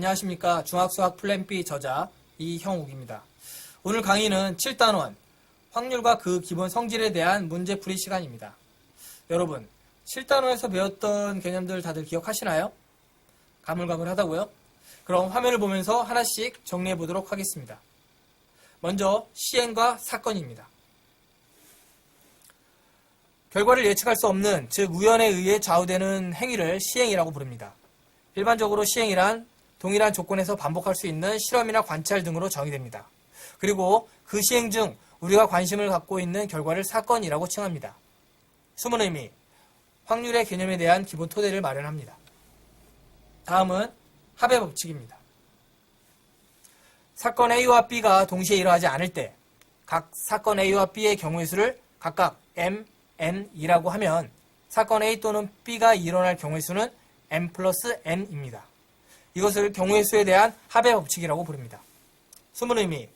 안녕하십니까. 중학수학 플랜 B 저자 이형욱입니다. 오늘 강의는 7단원 확률과 그 기본 성질에 대한 문제풀이 시간입니다. 여러분, 7단원에서 배웠던 개념들 다들 기억하시나요? 가물가물하다고요? 그럼 화면을 보면서 하나씩 정리해 보도록 하겠습니다. 먼저 시행과 사건입니다. 결과를 예측할 수 없는, 즉 우연에 의해 좌우되는 행위를 시행이라고 부릅니다. 일반적으로 시행이란 동일한 조건에서 반복할 수 있는 실험이나 관찰 등으로 정의됩니다. 그리고 그 시행 중 우리가 관심을 갖고 있는 결과를 사건이라고 칭합니다. 숨은 의미, 확률의 개념에 대한 기본 토대를 마련합니다. 다음은 합의 법칙입니다. 사건 A와 B가 동시에 일어나지 않을 때 각 사건 A와 B의 경우의 수를 각각 M, N이라고 하면 사건 A 또는 B가 일어날 경우의 수는 M 플러스 N입니다. 이것을 경우의 수에 대한 합의 법칙이라고 부릅니다. 숨은 의미,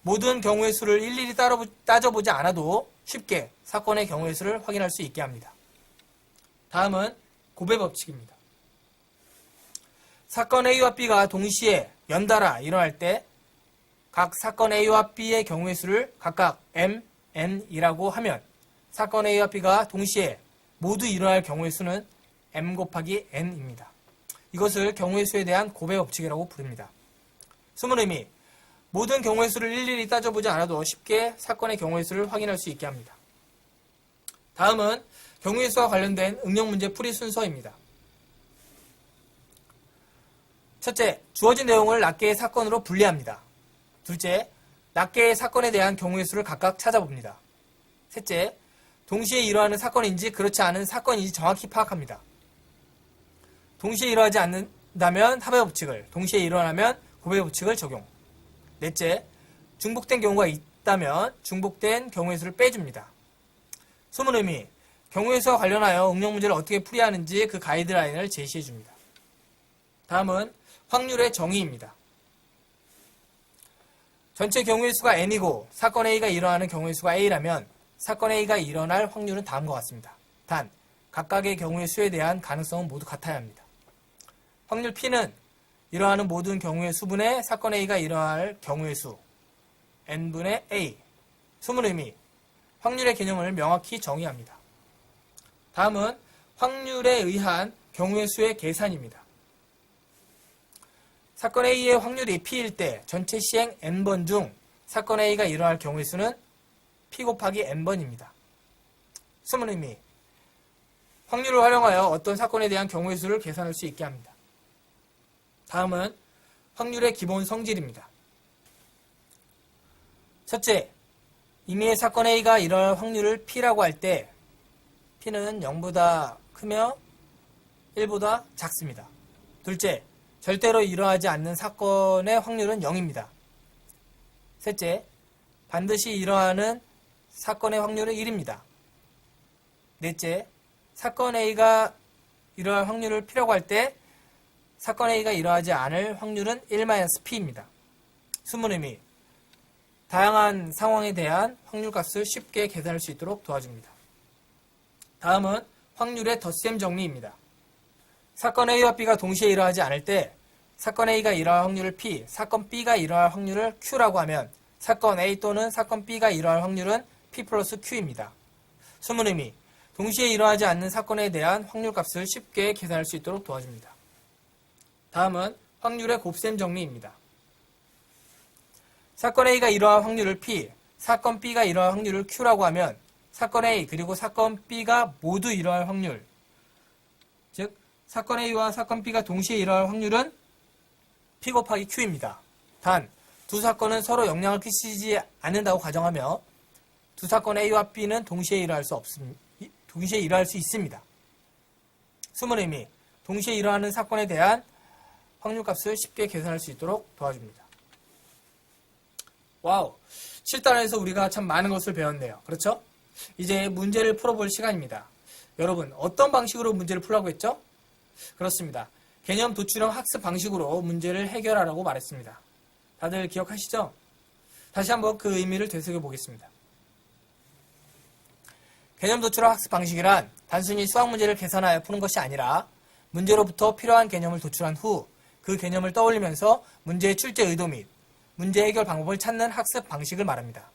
모든 경우의 수를 일일이 따져보지 않아도 쉽게 사건의 경우의 수를 확인할 수 있게 합니다. 다음은 곱의 법칙입니다. 사건 A와 B가 동시에 연달아 일어날 때 각 사건 A와 B의 경우의 수를 각각 M, N이라고 하면 사건 A와 B가 동시에 모두 일어날 경우의 수는 M 곱하기 N입니다. 이것을 경우의 수에 대한 곱의 법칙이라고 부릅니다. 숨은 의미, 모든 경우의 수를 일일이 따져보지 않아도 쉽게 사건의 경우의 수를 확인할 수 있게 합니다. 다음은 경우의 수와 관련된 응용 문제 풀이 순서입니다. 첫째, 주어진 내용을 낱개의 사건으로 분리합니다. 둘째, 낱개의 사건에 대한 경우의 수를 각각 찾아봅니다. 셋째, 동시에 일어나는 사건인지 그렇지 않은 사건인지 정확히 파악합니다. 동시에 일어나지 않는다면 합의 법칙을, 동시에 일어나면 곱의 법칙을 적용. 넷째, 중복된 경우가 있다면 중복된 경우의 수를 빼줍니다. 숨은 의미, 경우의 수와 관련하여 응용 문제를 어떻게 풀이해야 하는지 그 가이드라인을 제시해 줍니다. 다음은 확률의 정의입니다. 전체 경우의 수가 N이고 사건 A가 일어나는 경우의 수가 A라면 사건 A가 일어날 확률은 다음과 같습니다. 단, 각각의 경우의 수에 대한 가능성은 모두 같아야 합니다. 확률 P는 일어나는 모든 경우의 수분의 사건 A가 일어날 경우의 수 N분의 A. 숨은 의미, 확률의 개념을 명확히 정의합니다. 다음은 확률에 의한 경우의 수의 계산입니다. 사건 A의 확률이 P일 때 전체 시행 N번 중 사건 A가 일어날 경우의 수는 P 곱하기 N번입니다. 숨은 의미, 확률을 활용하여 어떤 사건에 대한 경우의 수를 계산할 수 있게 합니다. 다음은 확률의 기본 성질입니다. 첫째, 임의의 사건 A가 일어날 확률을 P라고 할 때 P는 0보다 크며 1보다 작습니다. 둘째, 절대로 일어나지 않는 사건의 확률은 0입니다. 셋째, 반드시 일어나는 사건의 확률은 1입니다. 넷째, 사건 A가 일어날 확률을 P라고 할 때 사건 A가 일어나지 않을 확률은 1-P입니다. 숨은 의미, 다양한 상황에 대한 확률값을 쉽게 계산할 수 있도록 도와줍니다. 다음은 확률의 덧셈 정리입니다. 사건 A와 B가 동시에 일어나지 않을 때 사건 A가 일어날 확률을 P, 사건 B가 일어날 확률을 Q라고 하면 사건 A 또는 사건 B가 일어날 확률은 P 플러스 Q입니다. 숨은 의미, 동시에 일어나지 않는 사건에 대한 확률값을 쉽게 계산할 수 있도록 도와줍니다. 다음은 확률의 곱셈 정리입니다. 사건 A가 일어날 확률을 P, 사건 B가 일어날 확률을 Q라고 하면 사건 A 그리고 사건 B가 모두 일어날 확률, 즉 사건 A와 사건 B가 동시에 일어날 확률은 P 곱하기 Q입니다. 단, 두 사건은 서로 영향을 끼치지 않는다고 가정하며 두 사건 A와 B는 동시에 일어날 수 있습니다. 숨은 의미, 동시에 일어나는 사건에 대한 확률값을 쉽게 계산할 수 있도록 도와줍니다. 와우, 7단원에서 우리가 참 많은 것을 배웠네요. 그렇죠? 이제 문제를 풀어볼 시간입니다. 여러분, 어떤 방식으로 문제를 풀라고 했죠? 그렇습니다. 개념 도출형 학습 방식으로 문제를 해결하라고 말했습니다. 다들 기억하시죠? 다시 한번 그 의미를 되새겨 보겠습니다. 개념 도출형 학습 방식이란 단순히 수학 문제를 계산하여 푸는 것이 아니라 문제로부터 필요한 개념을 도출한 후 그 개념을 떠올리면서 문제의 출제 의도 및 문제 해결 방법을 찾는 학습 방식을 말합니다.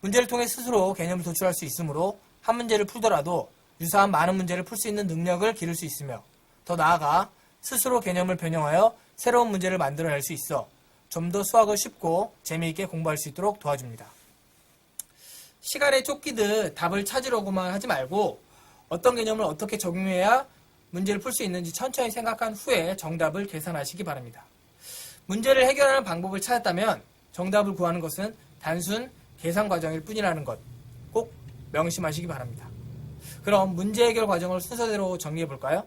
문제를 통해 스스로 개념을 도출할 수 있으므로 한 문제를 풀더라도 유사한 많은 문제를 풀 수 있는 능력을 기를 수 있으며 더 나아가 스스로 개념을 변형하여 새로운 문제를 만들어낼 수 있어 좀 더 수학을 쉽고 재미있게 공부할 수 있도록 도와줍니다. 시간에 쫓기듯 답을 찾으려고만 하지 말고 어떤 개념을 어떻게 적용해야 문제를 풀 수 있는지 천천히 생각한 후에 정답을 계산하시기 바랍니다. 문제를 해결하는 방법을 찾았다면 정답을 구하는 것은 단순 계산 과정일 뿐이라는 것 꼭 명심하시기 바랍니다. 그럼 문제 해결 과정을 순서대로 정리해 볼까요?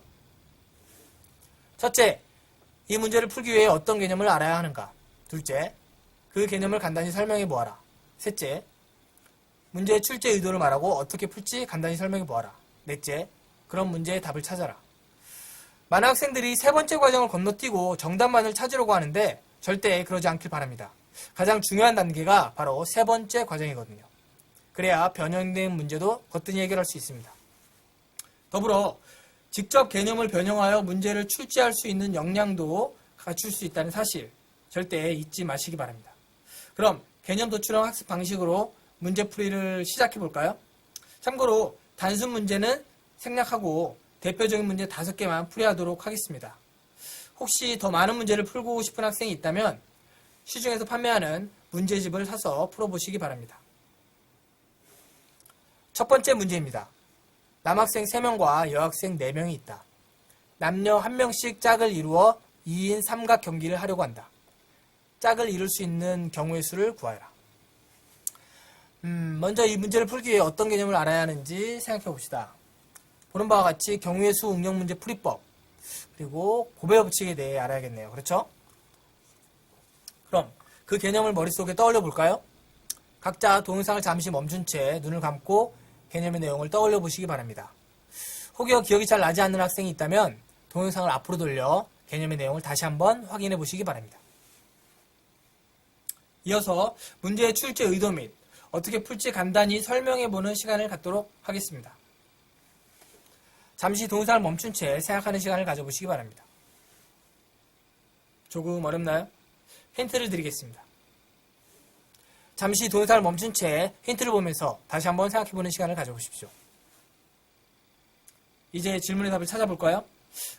첫째, 이 문제를 풀기 위해 어떤 개념을 알아야 하는가? 둘째, 그 개념을 간단히 설명해 보아라. 셋째, 문제의 출제 의도를 말하고 어떻게 풀지 간단히 설명해 보아라. 넷째, 그런 문제의 답을 찾아라. 많은 학생들이 세 번째 과정을 건너뛰고 정답만을 찾으려고 하는데 절대 그러지 않길 바랍니다. 가장 중요한 단계가 바로 세 번째 과정이거든요. 그래야 변형된 문제도 거뜬히 해결할 수 있습니다. 더불어 직접 개념을 변형하여 문제를 출제할 수 있는 역량도 갖출 수 있다는 사실 절대 잊지 마시기 바랍니다. 그럼 개념 도출형 학습 방식으로 문제풀이를 시작해 볼까요? 참고로 단순 문제는 생략하고 대표적인 문제 5개만 풀이하도록 하겠습니다. 혹시 더 많은 문제를 풀고 싶은 학생이 있다면 시중에서 판매하는 문제집을 사서 풀어보시기 바랍니다. 첫 번째 문제입니다. 남학생 3명과 여학생 4명이 있다. 남녀 1명씩 짝을 이루어 2인 삼각 경기를 하려고 한다. 짝을 이룰 수 있는 경우의 수를 구하여라. 먼저 이 문제를 풀기 위해 어떤 개념을 알아야 하는지 생각해 봅시다. 보는 바와 같이 경우의 수 응용 문제 풀이법 그리고 고배 법칙에 대해 알아야겠네요. 그렇죠? 그럼 그 개념을 머릿속에 떠올려 볼까요? 각자 동영상을 잠시 멈춘 채 눈을 감고 개념의 내용을 떠올려 보시기 바랍니다. 혹여 기억이 잘 나지 않는 학생이 있다면 동영상을 앞으로 돌려 개념의 내용을 다시 한번 확인해 보시기 바랍니다. 이어서 문제의 출제 의도 및 어떻게 풀지 간단히 설명해 보는 시간을 갖도록 하겠습니다. 잠시 동영상을 멈춘 채 생각하는 시간을 가져보시기 바랍니다. 조금 어렵나요? 힌트를 드리겠습니다. 잠시 동영상을 멈춘 채 힌트를 보면서 다시 한번 생각해보는 시간을 가져보십시오. 이제 질문의 답을 찾아볼까요?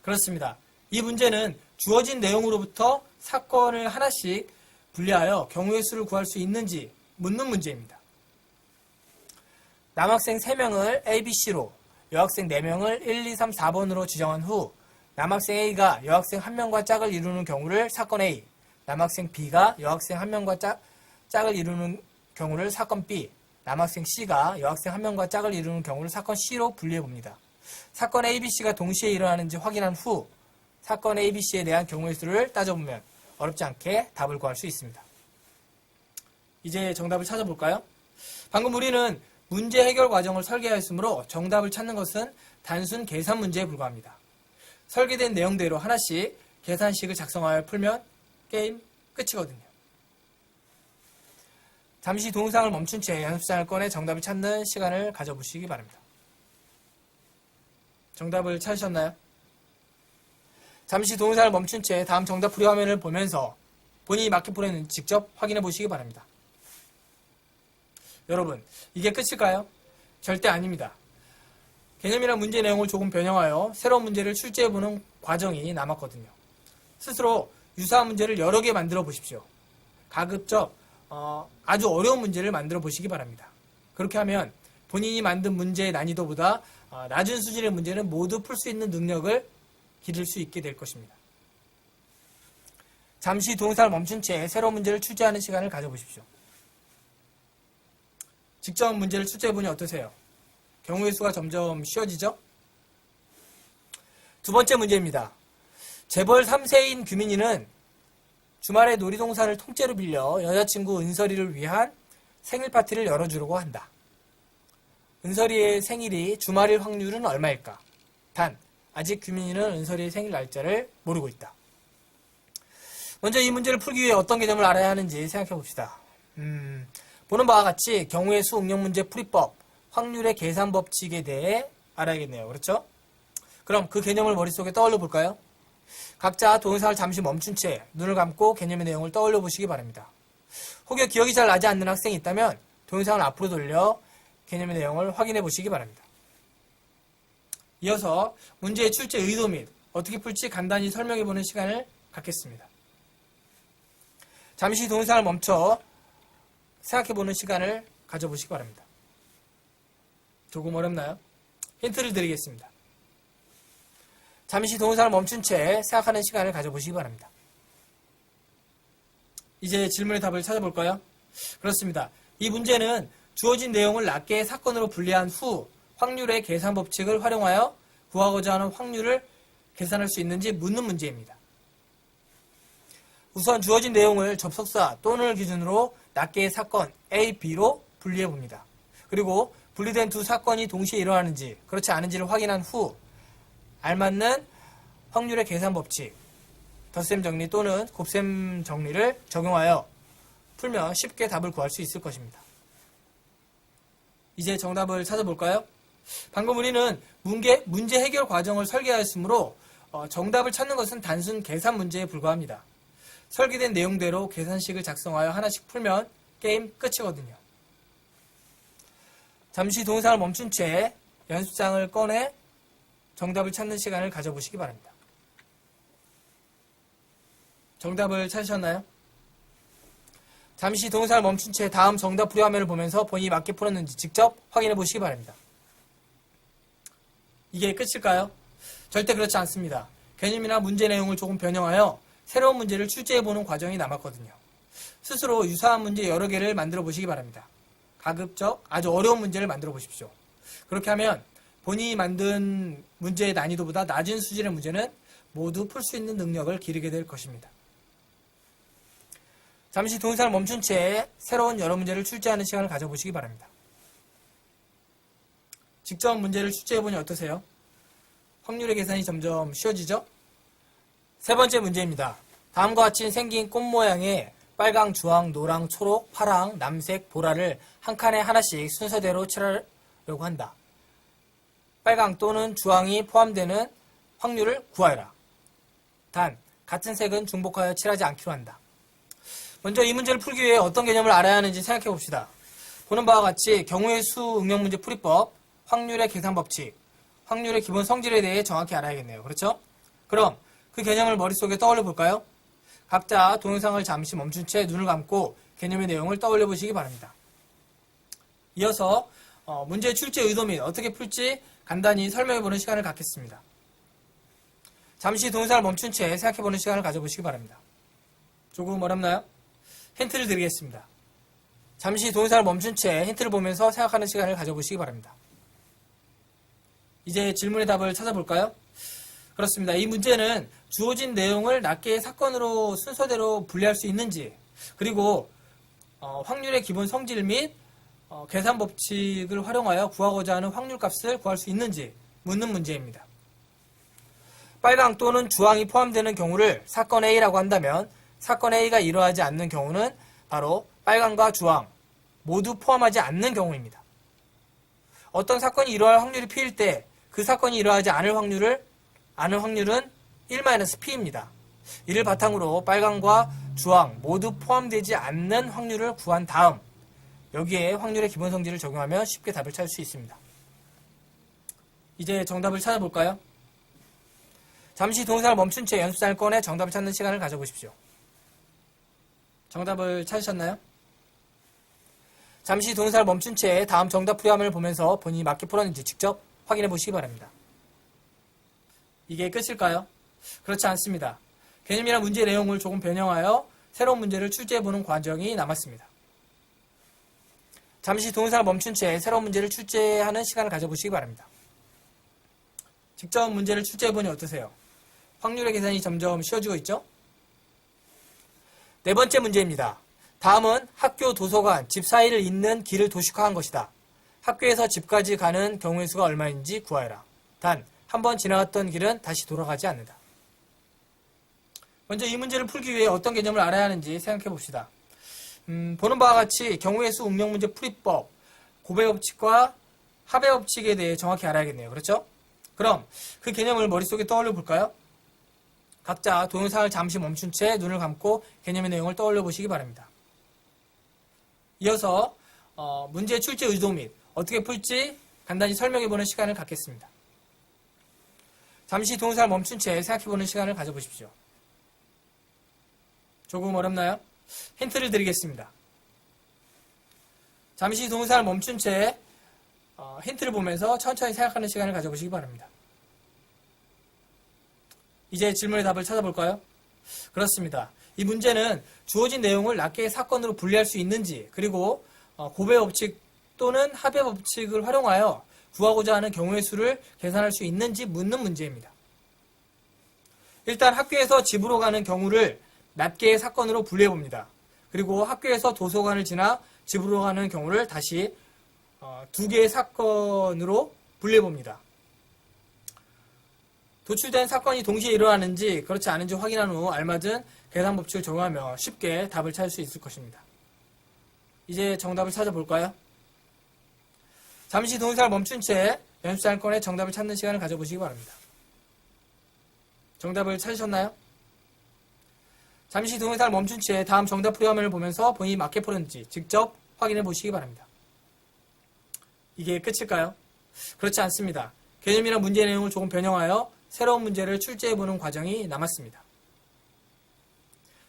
그렇습니다. 이 문제는 주어진 내용으로부터 사건을 하나씩 분리하여 경우의 수를 구할 수 있는지 묻는 문제입니다. 남학생 3명을 A, B, C로 여학생 4명을 1, 2, 3, 4번으로 지정한 후 남학생 A가 여학생 1명과 짝을 이루는 경우를 사건 A, 남학생 B가 여학생 1명과 짝을 이루는 경우를 사건 B, 남학생 C가 여학생 1명과 짝을 이루는 경우를 사건 C로 분리해봅니다. 사건 A, B, C가 동시에 일어나는지 확인한 후 사건 A, B, C에 대한 경우의 수를 따져보면 어렵지 않게 답을 구할 수 있습니다. 이제 정답을 찾아볼까요? 방금 우리는 문제 해결 과정을 설계하였으므로 정답을 찾는 것은 단순 계산 문제에 불과합니다. 설계된 내용대로 하나씩 계산식을 작성하여 풀면 게임 끝이거든요. 잠시 동영상을 멈춘 채 연습장을 꺼내 정답을 찾는 시간을 가져보시기 바랍니다. 정답을 찾으셨나요? 잠시 동영상을 멈춘 채 다음 정답 풀이 화면을 보면서 본인이 맞게 풀었는지 직접 확인해 보시기 바랍니다. 여러분, 이게 끝일까요? 절대 아닙니다. 개념이나 문제 내용을 조금 변형하여 새로운 문제를 출제해보는 과정이 남았거든요. 스스로 유사한 문제를 여러 개 만들어 보십시오. 가급적 아주 어려운 문제를 만들어 보시기 바랍니다. 그렇게 하면 본인이 만든 문제의 난이도보다 낮은 수준의 문제는 모두 풀 수 있는 능력을 기를 수 있게 될 것입니다. 잠시 동영상을 멈춘 채 새로운 문제를 출제하는 시간을 가져보십시오. 직접 문제를 출제해보니 어떠세요? 경우의 수가 점점 쉬워지죠? 두 번째 문제입니다. 재벌 3세인 규민이는 주말에 놀이동산을 통째로 빌려 여자친구 은설이를 위한 생일 파티를 열어주려고 한다. 은설이의 생일이 주말일 확률은 얼마일까? 단, 아직 규민이는 은설이의 생일 날짜를 모르고 있다. 먼저 이 문제를 풀기 위해 어떤 개념을 알아야 하는지 생각해 봅시다. 보는 바와 같이 경우의 수 응용 문제 풀이법, 확률의 계산 법칙에 대해 알아야겠네요. 그렇죠? 그럼 그 개념을 머릿속에 떠올려 볼까요? 각자 동영상을 잠시 멈춘 채 눈을 감고 개념의 내용을 떠올려 보시기 바랍니다. 혹여 기억이 잘 나지 않는 학생이 있다면 동영상을 앞으로 돌려 개념의 내용을 확인해 보시기 바랍니다. 이어서 문제의 출제 의도 및 어떻게 풀지 간단히 설명해 보는 시간을 갖겠습니다. 잠시 동영상을 멈춰 생각해 보는 시간을 가져보시기 바랍니다. 조금 어렵나요? 힌트를 드리겠습니다. 잠시 동영상을 멈춘 채 생각하는 시간을 가져보시기 바랍니다. 이제 질문의 답을 찾아볼까요? 그렇습니다. 이 문제는 주어진 내용을 낱개의 사건으로 분리한 후 확률의 계산 법칙을 활용하여 구하고자 하는 확률을 계산할 수 있는지 묻는 문제입니다. 우선 주어진 내용을 접속사 또는을 기준으로 낱개의 사건 A, B로 분리해 봅니다. 그리고 분리된 두 사건이 동시에 일어나는지 그렇지 않은지를 확인한 후 알맞는 확률의 계산 법칙, 덧셈 정리 또는 곱셈 정리를 적용하여 풀면 쉽게 답을 구할 수 있을 것입니다. 이제 정답을 찾아볼까요? 방금 우리는 문제 해결 과정을 설계하였으므로 정답을 찾는 것은 단순 계산 문제에 불과합니다. 설계된 내용대로 계산식을 작성하여 하나씩 풀면 게임 끝이거든요. 잠시 동영상을 멈춘 채 연습장을 꺼내 정답을 찾는 시간을 가져보시기 바랍니다. 정답을 찾으셨나요? 잠시 동영상을 멈춘 채 다음 정답 풀이 화면을 보면서 본인이 맞게 풀었는지 직접 확인해 보시기 바랍니다. 이게 끝일까요? 절대 그렇지 않습니다. 개념이나 문제 내용을 조금 변형하여 새로운 문제를 출제해보는 과정이 남았거든요. 스스로 유사한 문제 여러 개를 만들어 보시기 바랍니다. 가급적 아주 어려운 문제를 만들어 보십시오. 그렇게 하면 본인이 만든 문제의 난이도보다 낮은 수준의 문제는 모두 풀 수 있는 능력을 기르게 될 것입니다. 잠시 동영상을 멈춘 채 새로운 여러 문제를 출제하는 시간을 가져보시기 바랍니다. 직접 문제를 출제해보니 어떠세요? 확률의 계산이 점점 쉬워지죠? 세 번째 문제입니다. 다음과 같이 생긴 꽃 모양의 빨강, 주황, 노랑, 초록, 파랑, 남색, 보라를 한 칸에 하나씩 순서대로 칠하려고 한다. 빨강 또는 주황이 포함되는 확률을 구하여라. 단, 같은 색은 중복하여 칠하지 않기로 한다. 먼저 이 문제를 풀기 위해 어떤 개념을 알아야 하는지 생각해 봅시다. 보는 바와 같이 경우의 수 응용문제 풀이법, 확률의 계산 법칙, 확률의 기본 성질에 대해 정확히 알아야겠네요. 그렇죠? 그럼 그 개념을 머릿속에 떠올려 볼까요? 각자 동영상을 잠시 멈춘 채 눈을 감고 개념의 내용을 떠올려 보시기 바랍니다. 이어서 문제의 출제 의도 및 어떻게 풀지 간단히 설명해 보는 시간을 갖겠습니다. 잠시 동영상을 멈춘 채 생각해 보는 시간을 가져보시기 바랍니다. 조금 어렵나요? 힌트를 드리겠습니다. 잠시 동영상을 멈춘 채 힌트를 보면서 생각하는 시간을 가져보시기 바랍니다. 이제 질문의 답을 찾아볼까요? 그렇습니다. 이 문제는 주어진 내용을 낱개의 사건으로 순서대로 분리할 수 있는지 그리고 확률의 기본 성질 및 계산 법칙을 활용하여 구하고자 하는 확률값을 구할 수 있는지 묻는 문제입니다. 빨강 또는 주황이 포함되는 경우를 사건 A라고 한다면 사건 A가 이루어지지 않는 경우는 바로 빨강과 주황 모두 포함하지 않는 경우입니다. 어떤 사건이 일어날 확률이 P일 때 그 사건이 일어나지 않을 확률은 1-P입니다. 이를 바탕으로 빨강과 주황 모두 포함되지 않는 확률을 구한 다음 여기에 확률의 기본 성질을 적용하면 쉽게 답을 찾을 수 있습니다. 이제 정답을 찾아볼까요? 잠시 동영상을 멈춘 채 연습장을 꺼내 정답을 찾는 시간을 가져보십시오. 정답을 찾으셨나요? 잠시 동영상을 멈춘 채 다음 정답 풀이 화면을 보면서 본인이 맞게 풀었는지 직접 확인해 보시기 바랍니다. 이게 끝일까요? 그렇지 않습니다. 개념이나 문제 내용을 조금 변형하여 새로운 문제를 출제해보는 과정이 남았습니다. 잠시 동영상을 멈춘 채 새로운 문제를 출제하는 시간을 가져보시기 바랍니다. 직접 문제를 출제해보니 어떠세요? 확률의 계산이 점점 쉬워지고 있죠? 네 번째 문제입니다. 다음은 학교 도서관, 집 사이를 잇는 길을 도식화한 것이다. 학교에서 집까지 가는 경우의 수가 얼마인지 구하여라. 단, 한 번 지나갔던 길은 다시 돌아가지 않는다. 먼저 이 문제를 풀기 위해 어떤 개념을 알아야 하는지 생각해 봅시다. 보는 바와 같이 경우의 수 응용문제 풀이법, 고배법칙과 합의법칙에 대해 정확히 알아야겠네요. 그렇죠? 그럼 그 개념을 머릿속에 떠올려 볼까요? 각자 동영상을 잠시 멈춘 채 눈을 감고 개념의 내용을 떠올려 보시기 바랍니다. 이어서 문제의 출제 의도 및 어떻게 풀지 간단히 설명해 보는 시간을 갖겠습니다. 잠시 동영상을 멈춘 채 생각해 보는 시간을 가져보십시오. 조금 어렵나요? 힌트를 드리겠습니다. 잠시 동영상을 멈춘 채 힌트를 보면서 천천히 생각하는 시간을 가져보시기 바랍니다. 이제 질문의 답을 찾아볼까요? 그렇습니다. 이 문제는 주어진 내용을 낱개의 사건으로 분리할 수 있는지, 그리고 곱의 법칙 또는 합의 법칙을 활용하여 구하고자 하는 경우의 수를 계산할 수 있는지 묻는 문제입니다. 일단 학교에서 집으로 가는 경우를 낱개의 사건으로 분리해 봅니다. 그리고 학교에서 도서관을 지나 집으로 가는 경우를 다시 두 개의 사건으로 분리해 봅니다. 도출된 사건이 동시에 일어나는지 그렇지 않은지 확인한 후 알맞은 계산 법칙을 적용하며 쉽게 답을 찾을 수 있을 것입니다. 이제 정답을 찾아볼까요? 잠시 동영상을 멈춘 채 연습 한 건의 정답을 찾는 시간을 가져보시기 바랍니다. 정답을 찾으셨나요? 잠시 동영상을 멈춘 채 다음 정답 풀이 화면을 보면서 본인이 맞게 풀었는지 직접 확인해 보시기 바랍니다. 이게 끝일까요? 그렇지 않습니다. 개념이나 문제의 내용을 조금 변형하여 새로운 문제를 출제해보는 과정이 남았습니다.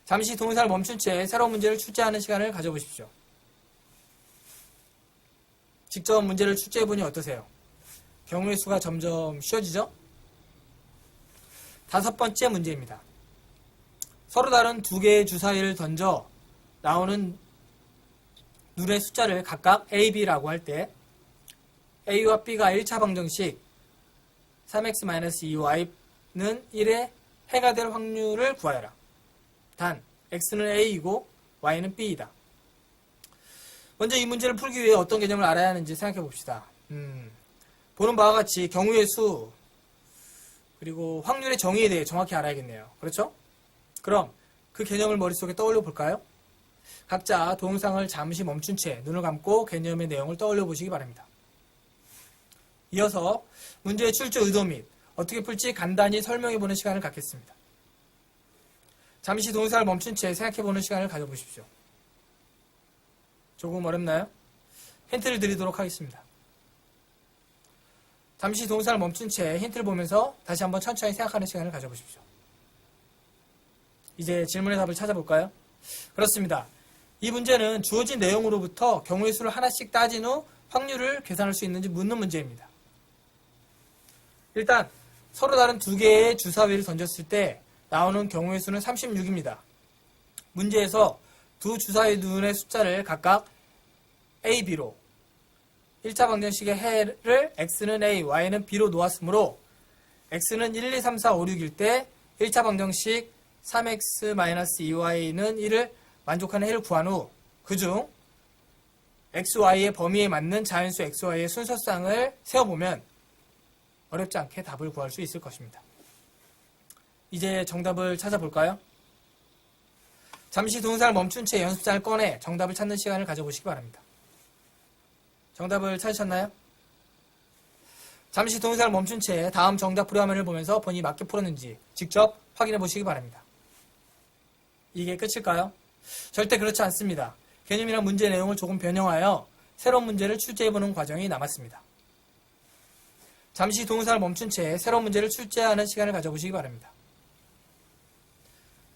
잠시 동영상을 멈춘 채 새로운 문제를 출제하는 시간을 가져보십시오. 직접 문제를 출제해보니 어떠세요? 경우의 수가 점점 쉬워지죠? 5번째 문제입니다. 서로 다른 두 개의 주사위를 던져 나오는 눈의 숫자를 각각 A, B라고 할 때 A와 B가 1차 방정식 3x-2y는 1의 해가 될 확률을 구하여라. 단, x는 a이고 y는 b이다. 먼저 이 문제를 풀기 위해 어떤 개념을 알아야 하는지 생각해 봅시다. 보는 바와 같이 경우의 수 그리고 확률의 정의에 대해 정확히 알아야겠네요. 그렇죠? 그럼 그 개념을 머릿속에 떠올려 볼까요? 각자 동영상을 잠시 멈춘 채 눈을 감고 개념의 내용을 떠올려 보시기 바랍니다. 이어서 문제의 출제 의도 및 어떻게 풀지 간단히 설명해 보는 시간을 갖겠습니다. 잠시 동영상을 멈춘 채 생각해 보는 시간을 가져보십시오. 조금 어렵나요? 힌트를 드리도록 하겠습니다. 잠시 동영상을 멈춘 채 힌트를 보면서 다시 한번 천천히 생각하는 시간을 가져보십시오. 이제 질문의 답을 찾아볼까요? 그렇습니다. 이 문제는 주어진 내용으로부터 경우의 수를 하나씩 따진 후 확률을 계산할 수 있는지 묻는 문제입니다. 일단 서로 다른 두 개의 주사위를 던졌을 때 나오는 경우의 수는 36입니다. 문제에서 두 주사위 눈의 숫자를 각각 A, B로 1차 방정식의 해를 X는 A, Y는 B로 놓았으므로 X는 1, 2, 3, 4, 5, 6일 때 1차 방정식 3X-2Y는 1을 만족하는 해를 구한 후 그중 X, Y의 범위에 맞는 자연수 X, Y의 순서쌍을 세어보면 어렵지 않게 답을 구할 수 있을 것입니다. 이제 정답을 찾아볼까요? 잠시 동영상을 멈춘 채 연습장을 꺼내 정답을 찾는 시간을 가져보시기 바랍니다. 정답을 찾으셨나요? 잠시 동영상을 멈춘 채 다음 정답 풀이 화면을 보면서 본인이 맞게 풀었는지 직접 확인해 보시기 바랍니다. 이게 끝일까요? 절대 그렇지 않습니다. 개념이나 문제 내용을 조금 변형하여 새로운 문제를 출제해보는 과정이 남았습니다. 잠시 동영상을 멈춘 채 새로운 문제를 출제하는 시간을 가져보시기 바랍니다.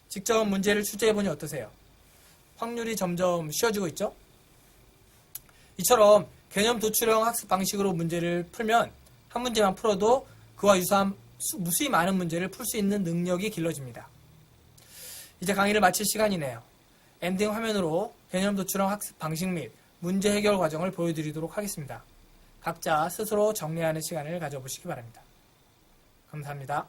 직접 문제를 출제해보니 어떠세요? 확률이 점점 쉬워지고 있죠? 이처럼 개념 도출형 학습 방식으로 문제를 풀면 한 문제만 풀어도 그와 유사한 무수히 많은 문제를 풀 수 있는 능력이 길러집니다. 이제 강의를 마칠 시간이네요. 엔딩 화면으로 개념 도출형 학습 방식 및 문제 해결 과정을 보여드리도록 하겠습니다. 각자 스스로 정리하는 시간을 가져보시기 바랍니다. 감사합니다.